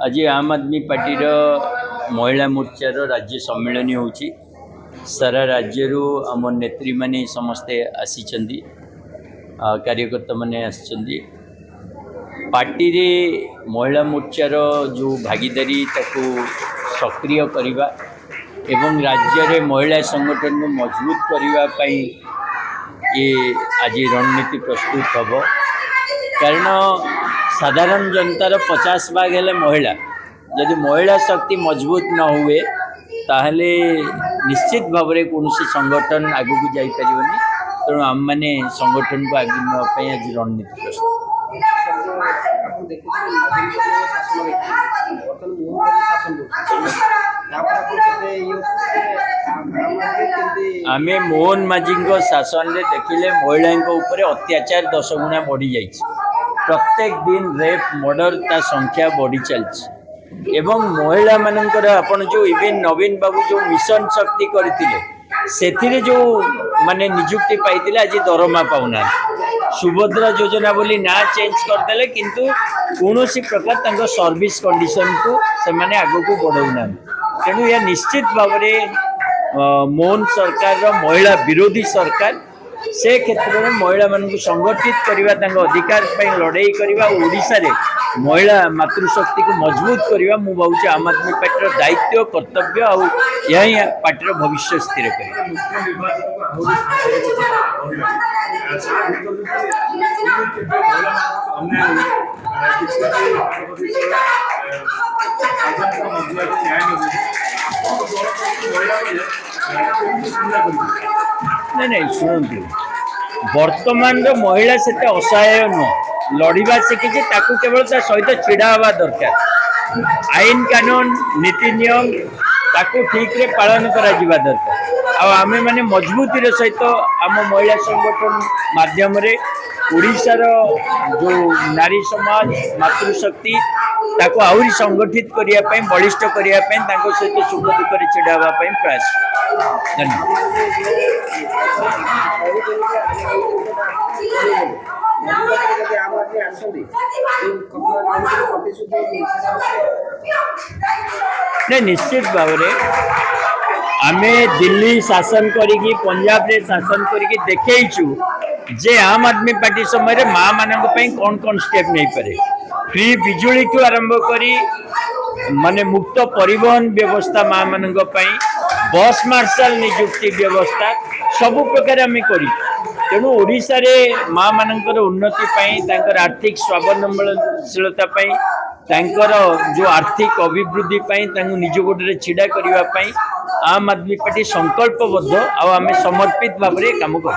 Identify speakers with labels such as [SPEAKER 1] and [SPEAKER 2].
[SPEAKER 1] आज आम आदमी पार्टी महिला मोर्चार राज्य सम्मेलन होची सारा राज्य आम नेत्री माने समस्ते आसी कार्यकर्ता माने आसी पार्टी रे महिला मोर्चार जो भागीदारी ताको सक्रिय करवा एवं राज्य रे महिला संगठन को मजबूत करने ये आज रणनीति प्रस्तुत हम कारण साधारण जनतार 50 भाग है महिला जदि महिला शक्ति मजबूत न हुए ताहले निश्चित भाव में कौन संगठन आगू को जापरि तेणु आम मैंने संगठन को आगे नापी आज रणनीति प्रस्तुत आमे मोहन माझी शासन में देखिले महिला अत्याचार 10 गुणा बढ़ी जाइए प्रत्येक दिन रेप मर्डर ता संख्या बढ़ी चलती एवं महिला मानकर आपण जो इवेन नवीन बाबू जो मिशन शक्ति करते जो माने नियुक्ति पाई आज दरमा पाऊना सुभद्रा योजना बोली ना चेंज करदे किंतु कौन प्रकार सर्विस कंडीशन को से माने आगो को बढ़ाऊना तेणु यह निश्चित भाव में मोहन सरकार महिला विरोधी सरकार से क्षेत्र में महिला मान संगठित करने अधिकार लड़ाई करवा ओडिशा रे महिला मातृशक्ति को मजबूत करवा मु भावुँ आम आदमी पार्टी दायित्व कर्तव्य और यही पार्टी भविष्य स्थिर नहीं शुणु वर्तमान महिला से असहाय नुह लड़वा शिखी केवल सहित छिड़ा हवा दरकार आईन कानून नीति नियम ताकू ठीक रे पालन करा दरकार आमे माने मजबूती सहित आम महिला संगठन माध्यम रे ओडिशार जो नारी समाज मातृशक्ति ताको आहुरी संगठित करने बलिष्ठ करने सहित सुख दुख छिड़ा हवा प्रयास नहीं निश्चित भाव में आमे दिल्ली शासन करी पंजाब रे शासन करी देखु जे आम आदमी पार्टी समय माँ मानक कौन कौन स्टेप नहीं पारे फ्री बिजुली ठू आरंभ करी माने मुक्त परिवहन व्यवस्था माँ मानक बस मार्शल नियुक्ति व्यवस्था सबु प्रकार आम करी तेणु ओडिशा रे माँ मानकर उन्नति आर्थिक स्वावलंबनशीलता जो आर्थिक अभिवृद्धि निज गोटे छिड़ा करने आम आदमी पार्टी संकल्पबद्ध आम समर्पित भाव में काम कर।